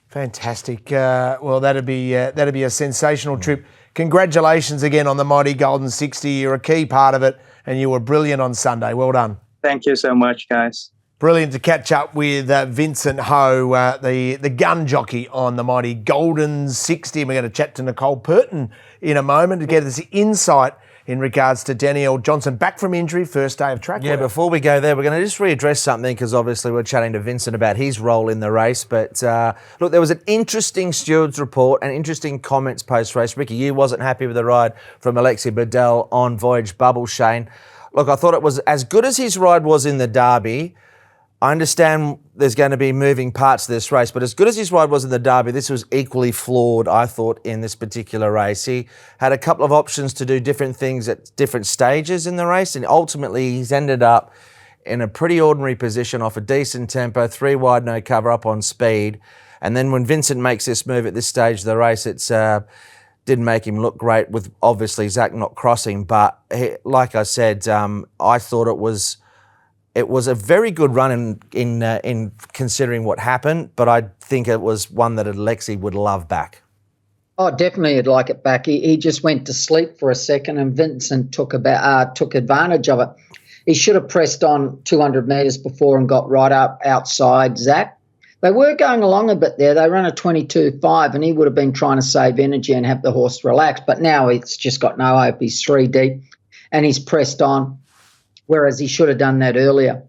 Fantastic. Well, that'd be a sensational trip. Congratulations again on the mighty Golden 60. You're a key part of it, and you were brilliant on Sunday. Well done. Thank you so much, guys. Brilliant to catch up with Vincent Ho, the gun jockey on the mighty Golden 60. We're going to chat to Nicole Purton in a moment to get us insight in regards to Danielle Johnson, back from injury, first day of track. Yeah, before we go there, we're going to just readdress something, because obviously we're chatting to Vincent about his role in the race. But look, there was an interesting stewards report and interesting comments post-race. Ricky, you wasn't happy with the ride from Alexi Bedell on Voyage Bubble, Shane. Look, I thought it was as good as his ride was in the Derby. I understand there's going to be moving parts to this race, but as good as his ride was in the Derby, this was equally flawed, I thought, in this particular race. He had a couple of options to do different things at different stages in the race, and ultimately he's ended up in a pretty ordinary position off a decent tempo, 3 wide, no cover, up on speed. And then when Vincent makes this move at this stage of the race, it's didn't make him look great, with obviously Zach not crossing. But like I said, I thought it was a very good run in considering what happened, but I think it was one that Alexi would love back. Oh, definitely I'd like it back. He just went to sleep for a second, and Vincent took advantage of it. He should have pressed on 200 metres before and got right up outside Zach. They were going along a bit there. They ran a 22.5 and he would have been trying to save energy and have the horse relax. But now it's just got no hope. He's 3 deep and he's pressed on, whereas he should have done that earlier.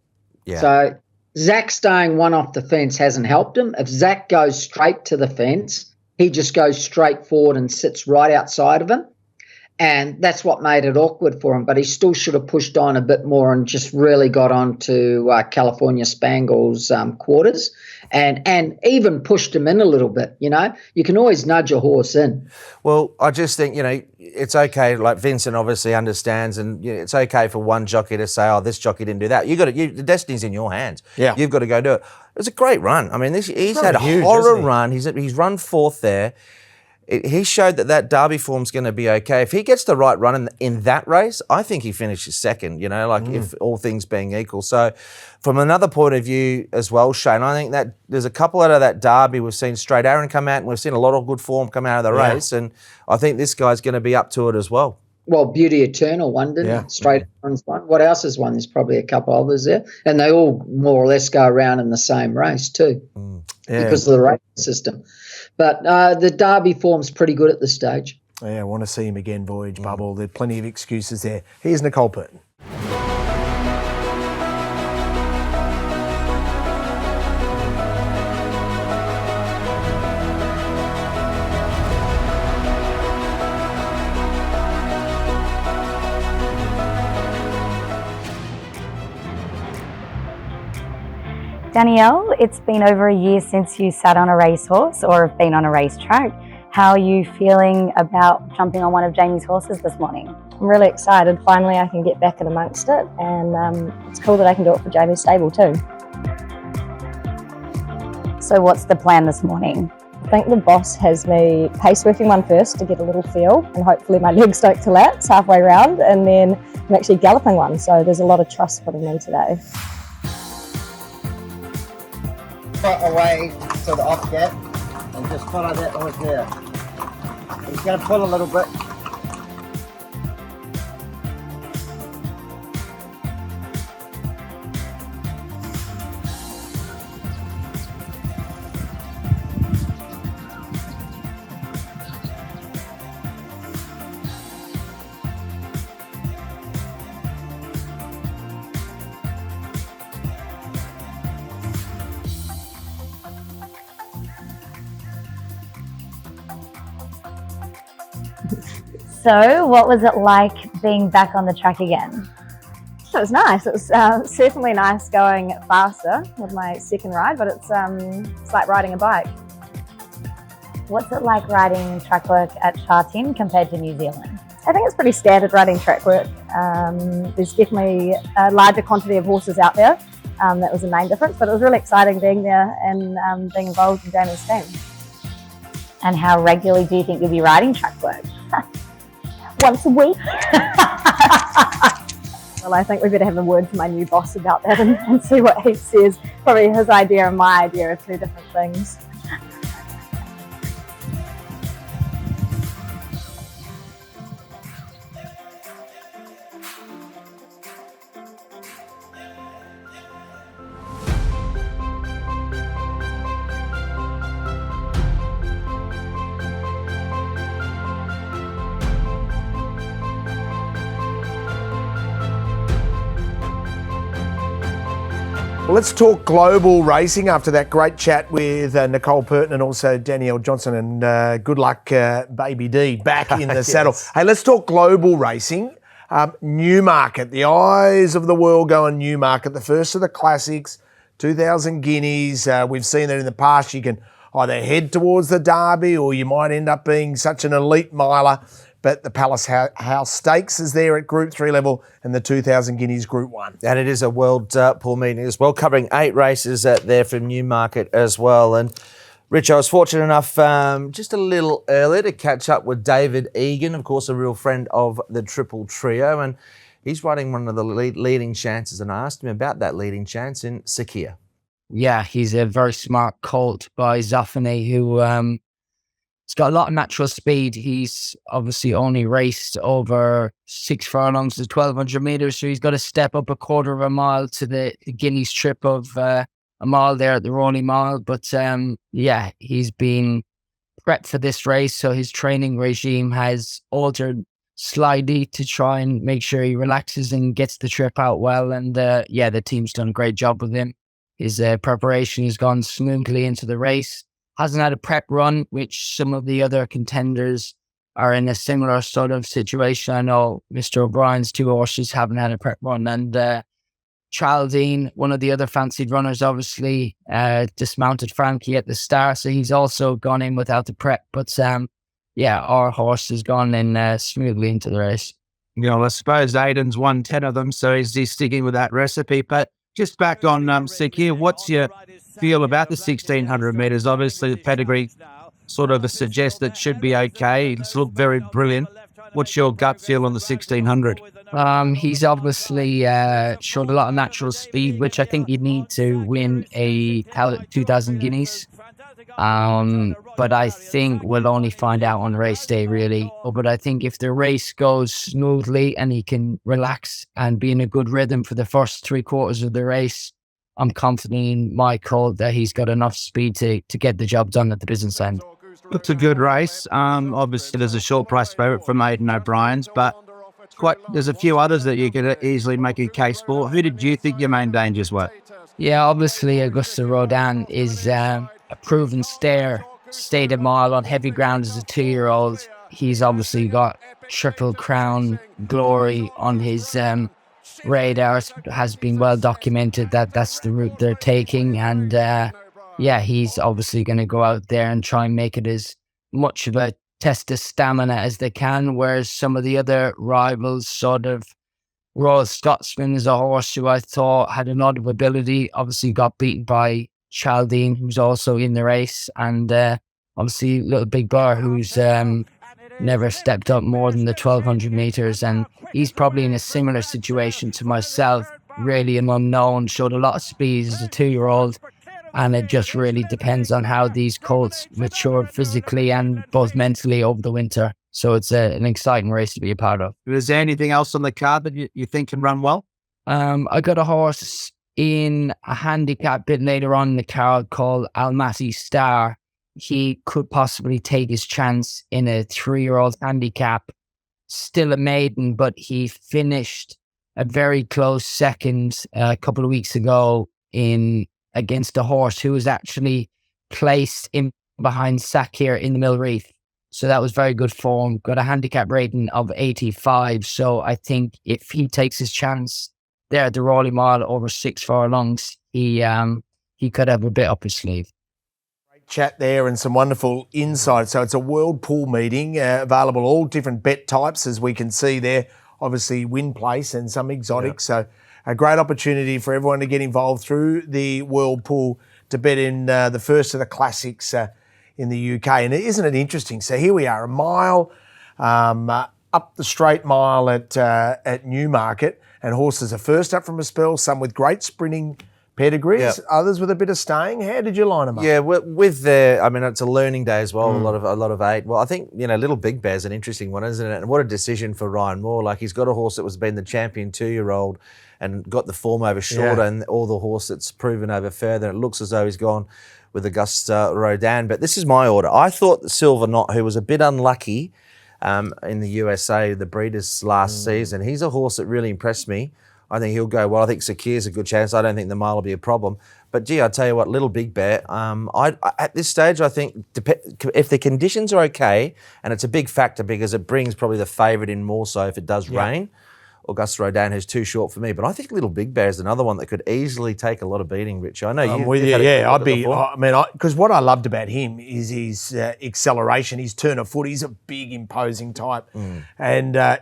Yeah. So Zach staying one off the fence hasn't helped him. If Zach goes straight to the fence, he just goes straight forward and sits right outside of him. And that's what made it awkward for him. But he still should have pushed on a bit more and just really got on to California Spangle's quarters and even pushed him in a little bit, you know. You can always nudge a horse in. Well, I just think, you know, it's okay. Like Vincent obviously understands, and you know, it's okay for one jockey to say, "Oh, this jockey didn't do that." The destiny's in your hands. Yeah, you've got to go do it. It was a great run. I mean, he's had a huge, horror run. He's run 4th there. He showed that Derby form's going to be okay. If he gets the right run in that race, I think he finishes 2nd, you know, like if all things being equal. So from another point of view as well, Shane, I think that there's a couple out of that Derby. We've seen Straight Aaron come out and we've seen a lot of good form come out of the race. And I think this guy's going to be up to it as well. Well, Beauty Eternal won, didn't it? Straight Aaron's won. What else has won? There's probably a couple others there. And they all more or less go around in the same race too because of the rating system. But the Derby form's pretty good at this stage. Yeah, I want to see him again, Voyage Bubble. There are plenty of excuses there. Here's Nicole Purton. Danielle, it's been over a year since you sat on a racehorse or have been on a racetrack. How are you feeling about jumping on one of Jamie's horses this morning? I'm really excited. Finally, I can get back in amongst it, and it's cool that I can do it for Jamie's stable too. So what's the plan this morning? I think the boss has me pace working one first to get a little feel, and hopefully my legs don't collapse halfway round, and then I'm actually galloping one, so there's a lot of trust put in me today. Foot away to the off gap and just follow that horse there. He's going to pull a little bit. So what was it like being back on the track again? It was nice. It was certainly nice going faster with my second ride, but it's like riding a bike. What's it like riding track work at Chartin compared to New Zealand? I think it's pretty standard riding track work. There's definitely a larger quantity of horses out there. That was the main difference, but it was really exciting being there and being involved in Jamie's team. And how regularly do you think you'll be riding track work? Once a week. Well, I think we better have a word to my new boss about that and see what he says. Probably his idea and my idea are two different things. Well, let's talk global racing after that great chat with Nicole Purton and also Danielle Johnson. And good luck, Baby D, back in the saddle. Hey, let's talk global racing. Newmarket, the eyes of the world go on Newmarket, the first of the classics, 2,000 guineas. We've seen that in the past. You can either head towards the Derby or you might end up being such an elite miler. But the Palace House Stakes is there at Group 3 level and the 2,000 guineas Group 1. And it is a world pool meeting as well, covering 8 races there from Newmarket as well. And Rich, I was fortunate enough just a little earlier to catch up with David Egan, of course, a real friend of the Triple Trio. And he's riding one of the leading chances. And I asked him about that leading chance in Sakia. Yeah, he's a very smart colt by Zafani who He's got a lot of natural speed. He's obviously only raced over 6 furlongs to 1,200 meters, so he's got to step up a quarter of a mile to the Guineas trip of a mile there at the Rolling Mile. But yeah, he's been prepped for this race, so his training regime has altered slightly to try and make sure he relaxes and gets the trip out well. And yeah, the team's done a great job with him. His preparation has gone smoothly into the race. Hasn't had a prep run, which some of the other contenders are in a similar sort of situation. I know Mr. O'Brien's 2 horses haven't had a prep run, and Chaldine, one of the other fancied runners, obviously dismounted Frankie at the start, so he's also gone in without the prep. But yeah, our horse has gone in smoothly into the race. You know, I suppose Aidan's won 10 of them, so he's sticking with that recipe. But just back on Sakir, what's your feel about the 1,600 metres? Obviously, the pedigree sort of suggests that should be okay. It's looked very brilliant. What's your gut feel on the 1,600? He's obviously showed a lot of natural speed, which I think you need to win a 2,000 Guineas. But I think we'll only find out on race day, really. But I think if the race goes smoothly and he can relax and be in a good rhythm for the first 3/4 of the race, I'm confident in my call that he's got enough speed to get the job done at the business end. It's a good race. Obviously, there's a short price favourite from Aidan O'Brien's, but there's a few others that you could easily make a case for. Who did you think your main dangers were? Yeah, obviously, Augusta Rodin is a proven stayed a mile on heavy ground as a 2-year-old. He's obviously got Triple Crown glory on his radar. Has been well documented that that's the route they're taking, and yeah, he's obviously going to go out there and try and make it as much of a test of stamina as they can, whereas some of the other rivals, sort of Royal Scotsman is a horse who I thought had a lot of ability, obviously got beaten by Chaldine, who's also in the race, and obviously Little Big Bear, who's never stepped up more than the 1,200 meters, and he's probably in a similar situation to myself, really an unknown, showed a lot of speed as a 2-year-old, and it just really depends on how these colts mature physically and both mentally over the winter. So it's an exciting race to be a part of. Is there anything else on the card that you think can run well? I got a horse in a handicap bit later on in the card called Almaty Star. He could possibly take his chance in a 3-year-old handicap. Still a maiden, but he finished a very close second a couple of weeks ago against a horse who was actually placed in behind Sakir in the Mill Reef. So that was very good form. Got a handicap rating of 85. So I think if he takes his chance there at the Rolling Mile over 6 furlongs, he could have a bit up his sleeve. Great chat there and some wonderful insights. So it's a world pool meeting, available all different bet types, as we can see there. Obviously, win place and some exotics. Yeah. So a great opportunity for everyone to get involved through the world pool to bet in the first of the classics in the UK. And isn't it interesting? So here we are, a mile up the straight mile at Newmarket, and horses are first up from a spell, some with great sprinting pedigrees, others with a bit of staying. How did you line them up? Yeah, with I mean, it's a learning day as well. A lot of 8. Well, I think Little Big Bear's an interesting one, isn't it? And what a decision for Ryan Moore. Like, he's got a horse that was been the champion 2-year-old and got the form over shorter, and all the horse that's proven over further. It looks as though he's gone with Augusta Rodin. But this is my order. I thought the Silver Knot, who was a bit unlucky in the USA, the Breeders' last season, he's a horse that really impressed me. I think he'll go well. I think Sakir's a good chance. I don't think the mile will be a problem. But gee, I tell you what, Little Big Bear, at this stage, I think if the conditions are okay, and it's a big factor because it brings probably the favourite in more so if it does rain. Augusta Rodin is too short for me, but I think Little Big Bear is another one that could easily take a lot of beating, Rich. I know I'm with you. Because what I loved about him is his acceleration, his turn of foot. He's a big, imposing type. And I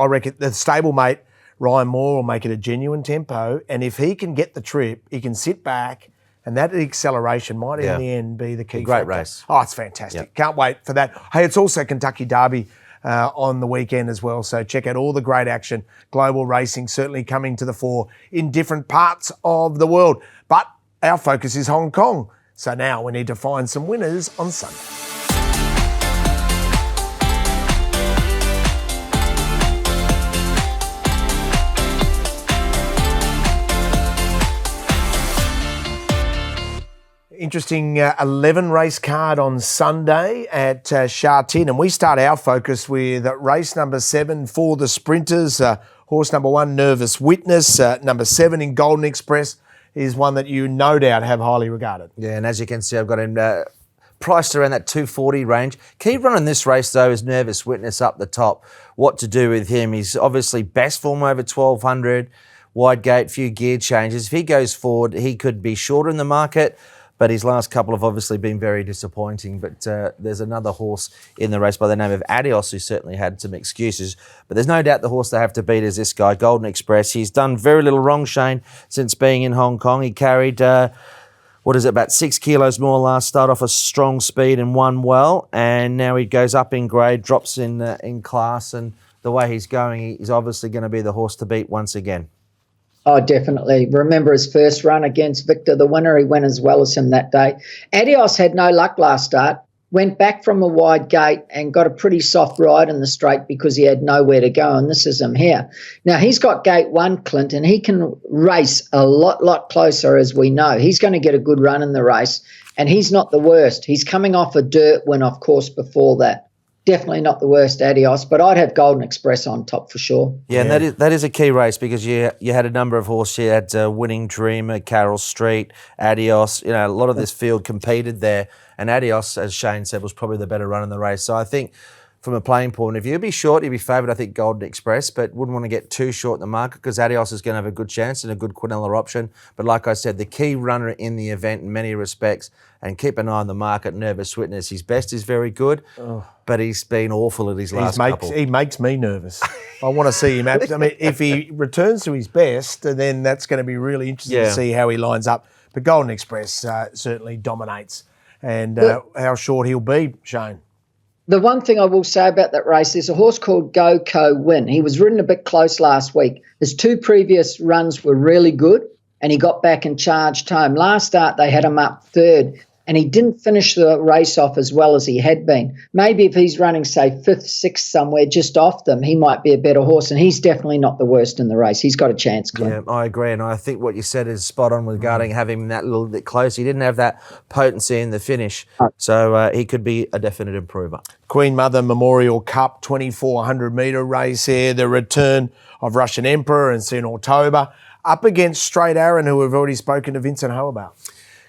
reckon the stablemate, Ryan Moore, will make it a genuine tempo. And if he can get the trip, he can sit back, and that acceleration might in the end be the key Great factor. race. Oh, it's fantastic. Can't wait for that. Hey, it's also Kentucky Derby on the weekend as well. So check out all the great action. Global racing certainly coming to the fore in different parts of the world. But our focus is Hong Kong. So now we need to find some winners on Sunday. interesting 11 race card on Sunday at Sha Tin, and we start our focus with race number 7 for the sprinters. Horse number 1, Nervous Witness. Number 7 in Golden Express is one that you no doubt have highly regarded. Yeah, and as you can see, I've got him priced around that 240 range. Key running this race, though, is Nervous Witness up the top. What to do with him? He's obviously best form over 1200. Wide gate, few gear changes. If he goes forward, he could be shorter in the market, but his last couple have obviously been very disappointing. But there's another horse in the race by the name of Adios who certainly had some excuses. But there's no doubt the horse they have to beat is this guy, Golden Express. He's done very little wrong, Shane, since being in Hong Kong. He carried, about 6 kilos more last start off a strong speed and won well. And now he goes up in grade, drops in class. And the way he's going, he's obviously going to be the horse to beat once again. Oh, definitely. Remember his first run against Victor, the winner. He went as well as him that day. Adios had no luck last start. Went back from a wide gate and got a pretty soft ride in the straight because he had nowhere to go, and this is him here. Now, he's got gate 1, Clint, and he can race a lot closer, as we know. He's going to get a good run in the race, and he's not the worst. He's coming off a dirt win, of course, before that. Definitely not the worst, Adios, but I'd have Golden Express on top for sure. Yeah, and that is a key race because you had a number of horses. You had Winning Dreamer, Carroll Street, Adios. You know, a lot of this field competed there, and Adios, as Shane said, was probably the better run in the race. So I think from a playing point of view, he'd be short, he'd be favoured, I think, Golden Express, but wouldn't want to get too short in the market because Adios is going to have a good chance and a good Quinella option. But like I said, the key runner in the event in many respects, and keep an eye on the market, Nervous Witness. His best is very good, but he's been awful at his last couple. He makes me nervous. I want to see him. I mean, if he returns to his best, then that's going to be really interesting to see how he lines up. But Golden Express certainly dominates. And how short he'll be, Shane. The one thing I will say about that race, there's a horse called Go Co Win. He was ridden a bit close last week. His 2 previous runs were really good, and he got back and charged home. Last start, they had him up 3rd, and he didn't finish the race off as well as he had been. Maybe if he's running, say, 5th, 6th somewhere just off them, he might be a better horse, and he's definitely not the worst in the race. He's got a chance, Clint. Yeah, I agree, and I think what you said is spot on regarding having him that little bit close. He didn't have that potency in the finish, so he could be a definite improver. Queen Mother Memorial Cup 2,400 metre race here, the return of Russian Emperor and Senor Toba up against Straight Aaron, who we've already spoken to Vincent Ho about.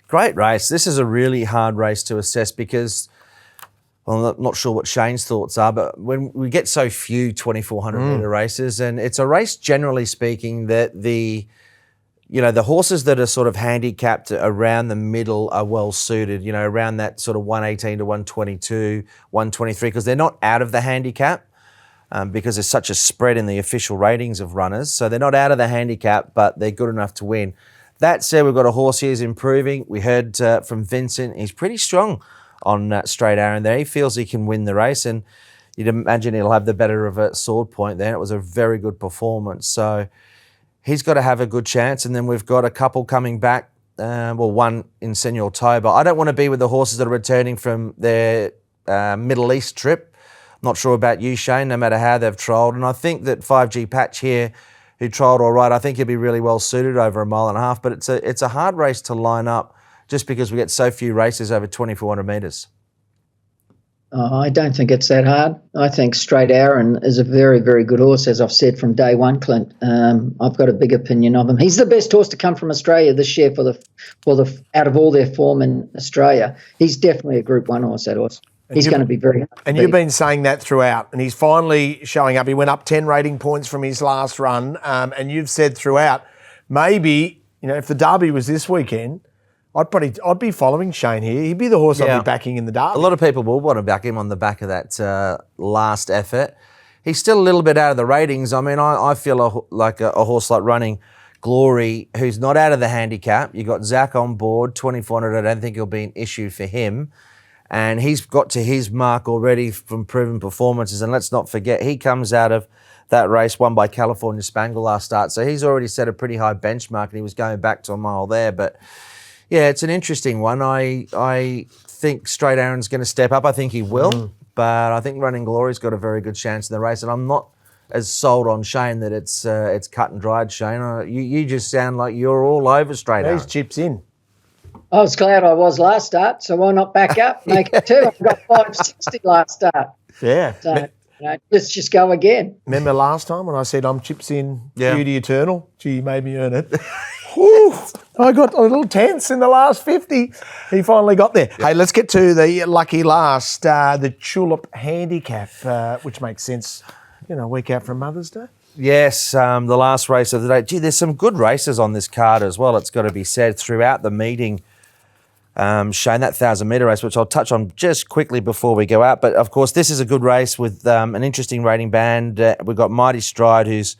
Great race. This is a really hard race to assess because, well, I'm not sure what Shane's thoughts are, but when we get so few 2,400 metre races, and it's a race, generally speaking, that the horses that are sort of handicapped around the middle are well suited, around that sort of 118 to 122, 123, because they're not out of the handicap because there's such a spread in the official ratings of runners. So they're not out of the handicap, but they're good enough to win. That said, we've got a horse here who's improving. We heard from Vincent. He's pretty strong on Straight Aaron there. He feels he can win the race, and you'd imagine he'll have the better of a sword point there. It was a very good performance. So he's got to have a good chance. And then we've got a couple coming back. One in Senor Toba. I don't want to be with the horses that are returning from their Middle East trip. I'm not sure about you, Shane, no matter how they've trialled. And I think that 5G Patch here, who trialled all right, I think he'll be really well suited over 1.5 miles. But it's a hard race to line up just because we get so few races over 2,400 metres. I don't think it's that hard. I think Straight Aaron is a very, very good horse, as I've said from day one, Clint. I've got a big opinion of him. He's the best horse to come from Australia this year for the out of all their form in Australia. He's definitely a Group 1 horse, that horse. He's going to be very hard. And you've been saying that throughout, and he's finally showing up. He went up 10 rating points from his last run, and you've said throughout, maybe, if the Derby was this weekend, I'd be following Shane here. He'd be the horse I'd be backing in the Derby. A lot of people will want to back him on the back of that last effort. He's still a little bit out of the ratings. I mean, I feel like a horse like Running Glory, who's not out of the handicap. You got Zach on board, 2,400. I don't think it'll be an issue for him. And he's got to his mark already from proven performances. And let's not forget, he comes out of that race won by California Spangle last start. So he's already set a pretty high benchmark, and he was going back to a mile there. But yeah, it's an interesting one. I think Straight Aaron's going to step up. I think he will. But I think Running Glory's got a very good chance in the race. And I'm not as sold on Shane that it's cut and dried, Shane. You just sound like you're all over Straight Aaron. These chips in. I was glad I was last start, so why not back up, make it 2? I got 560 last start. Yeah. So, let's just go again. Remember last time when I said I'm chips in Beauty Eternal? Gee, you made me earn it. Whew, I got a little tense in the last 50. He finally got there. Hey, let's get to the lucky last, the Tulip Handicap, which makes sense, a week out from Mother's Day. Yes, the last race of the day. Gee, there's some good races on this card as well, it's got to be said, throughout the meeting. Shane, that 1,000-metre race, which I'll touch on just quickly before we go out. But, of course, this is a good race with an interesting rating band. We've got Mighty Stride, who's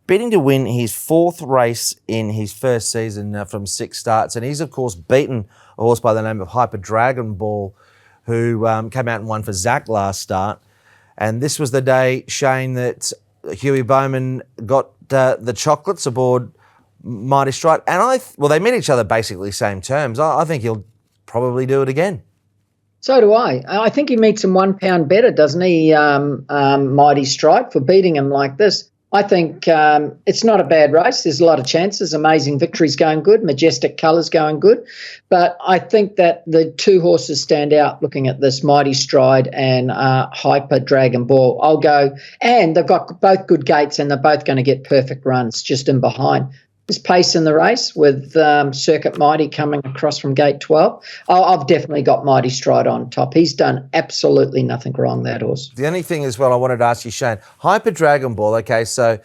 bidding to win his 4th race in his first season from 6 starts. And he's, of course, beaten a horse by the name of Hyper Dragon Ball, who came out and won for Zach last start. And this was the day, Shane, that Huey Bowman got the chocolates aboard Mighty Stride. And they met each other basically same terms. I think he'll probably do it again. So do I. I think he meets him £1 better, doesn't he, Mighty Strike, for beating him like this. I think it's not a bad race. There's a lot of chances. Amazing Victory's going good. Majestic Colour's going good. But I think that the 2 horses stand out looking at this, Mighty Stride and Hyper Dragon Ball. I'll go. And they've got both good gates and they're both going to get perfect runs just in behind. There's pace in the race with Circuit Mighty coming across from gate 12. I've definitely got Mighty Stride on top. He's done absolutely nothing wrong, that horse. The only thing as well I wanted to ask you, Shane, Hyper Dragon Ball, okay, so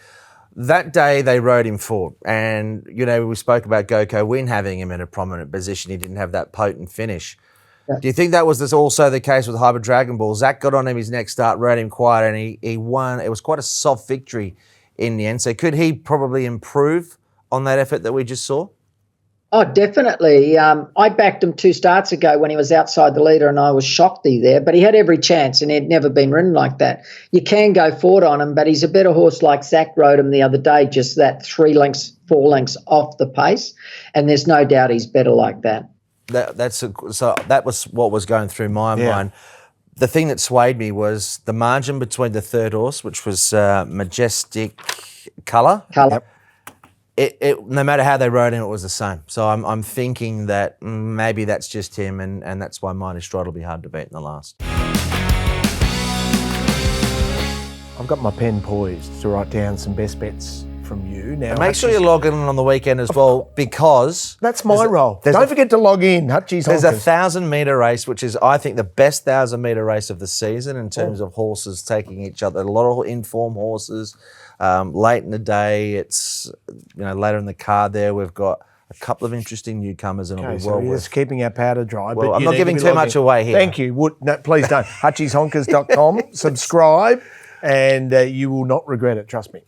that day they rode him forward. And, we spoke about Goko Win having him in a prominent position. He didn't have that potent finish. Yeah. Do you think that was also the case with Hyper Dragon Ball? Zach got on him his next start, rode him quiet, and he won. It was quite a soft victory in the end. So could he probably improve on that effort that we just saw? Oh, definitely. I backed him 2 starts ago when he was outside the leader and I was shocked there, but he had every chance and he'd never been ridden like that. You can go forward on him, but he's a better horse like Zach rode him the other day, just that 3 lengths, 4 lengths off the pace, and there's no doubt he's better like that. So that was what was going through my mind. The thing that swayed me was the margin between the 3rd horse, which was Majestic Colour. Yep. It no matter how they rode him, it was the same. So I'm thinking that maybe that's just him, and that's why Mighty Stride will be hard to beat in the last. I've got my pen poised to write down some best bets from you. Now, and make sure you log in on the weekend as well, because that's my role. Don't forget to log in. Hutchi's There's a 1,000-metre race, which is, I think, the best 1,000-metre race of the season in terms of horses taking each other. A lot of in-form horses. Late in the day, it's later in the card there, we've got a couple of interesting newcomers, and it'll be well worth. Just keeping our powder dry. Well, but I'm not giving too much away here. Thank you. No, please don't. HutchiesHonkers.com. Subscribe, and you will not regret it. Trust me.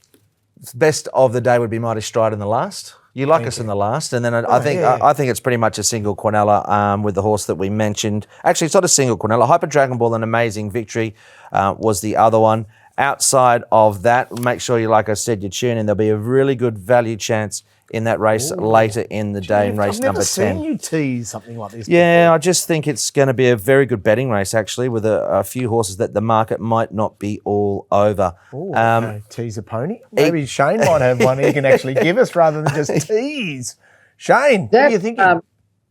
Best of the day would be Mighty Stride in the last. You like us in the last, and then I think it's pretty much a single Quinella with the horse that we mentioned. Actually, it's not a single Quinella. Hyper Dragon Ball, an amazing victory, was the other one. Outside of that, make sure you, like I said, you tune in. There'll be a really good value chance in that race later in the day in race number 10. I've never seen you tease something like this Yeah, before. I just think it's going to be a very good betting race, actually, with a few horses that the market might not be all over. Tease a pony? Maybe Shane might have one he can actually give us rather than just tease. Shane, what do you think?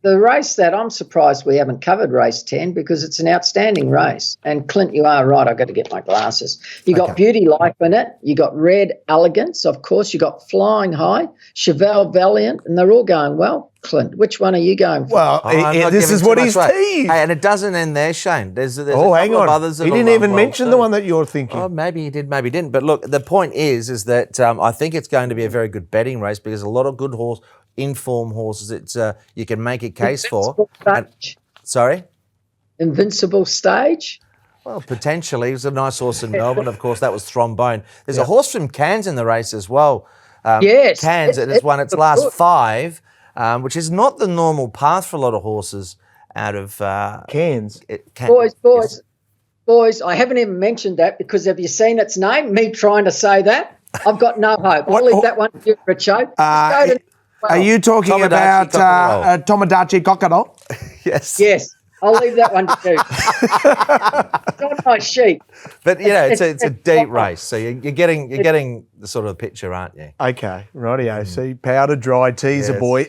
The race that I'm surprised we haven't covered, race 10, because it's an outstanding race. And Clint, you are right. I've got to get my glasses. You got Beauty Life in it. You got Red Elegance, of course. You got Flying High, Chevelle Valiant, and they're all going well. Clint, which one are you going for? Well, this is what he's teased. Hey, and it doesn't end there, Shane. There's a hang couple on. of others. He didn't even mention the one that you're thinking. Oh, maybe he did, maybe he didn't. But look, the point is that I think it's going to be a very good betting race because a lot of good in-form horses. It's you can make a case for. Sorry? Invincible Stage? Well, potentially. It was a nice horse in Melbourne. Of course, that was Thrombone. There's a horse from Cairns in the race as well. Yes. Cairns, it has won its last 5, which is not the normal path for a lot of horses out of Cairns. Boys, I haven't even mentioned that because have you seen its name? Me trying to say that? I've got no hope. I'll leave that one to you, Richo. Are you talking about Tomodachi Kokoro? Yes. Yes. I'll leave that one to you. It's on my sheet. But it's a deep race, so you're getting the sort of picture, aren't you? Okay, rightio. See, powder dry teaser boy.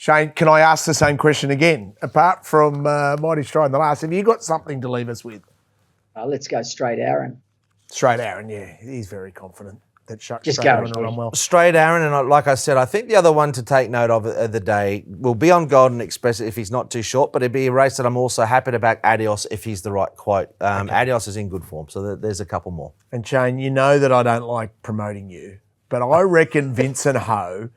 Shane, can I ask the same question again? Apart from Mighty Stride in the last, have you got something to leave us with? Let's go straight Aaron. Straight Aaron, yeah. He's very confident that Just Straight go. Aaron will run well. Straight Aaron, and like I said, I think the other one to take note of the day will be on Golden Express if he's not too short, but it'd be a race that I'm also happy to back Adios if he's the right quote. Adios is in good form, so there's a couple more. And Shane, you know that I don't like promoting you, but I reckon Vincent Ho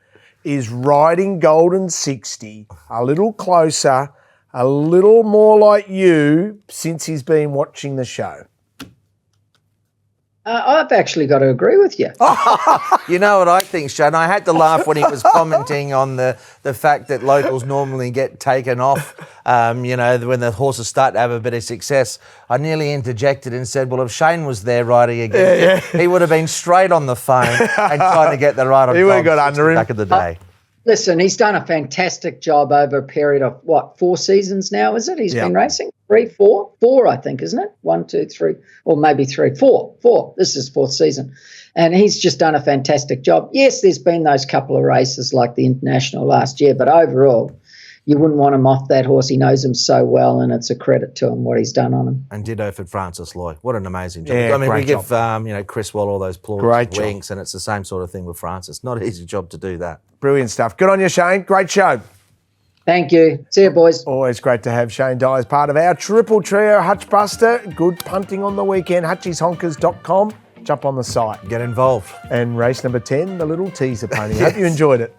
is riding Golden 60 a little closer, a little more like you since he's been watching the show. I've actually got to agree with you. You know what I think, Shane? I had to laugh when he was commenting on the fact that locals normally get taken off, you know, when the horses start to have a bit of success. I nearly interjected and said, well, if Shane was there riding again, he would have been straight on the phone and trying to get the ride on. He would have got under him back in the day. Listen, he's done a fantastic job over a period of, 4 seasons now, is it? He's been racing? 3, 4? 4, I think, isn't it? 1, 2, 3, or maybe 3. 4. This is 4th season. And he's just done a fantastic job. Yes, there's been those couple of races like the International last year, but overall, you wouldn't want him off that horse. He knows him so well, and it's a credit to him what he's done on him. And ditto for Francis Loy. What an amazing job. Yeah, I mean, we great give you know, Chris Wall all those plaudits, Great winks, and it's the same sort of thing with Francis. Not an easy job to do that. Brilliant stuff. Good on you, Shane. Great show. Thank you. See you, boys. Always great to have Shane Dye as part of our triple trio Hutchbuster. Good punting on the weekend. HutchiesHonkers.com. Jump on the site. Get involved. And race number 10, the little teaser pony. Hope you enjoyed it.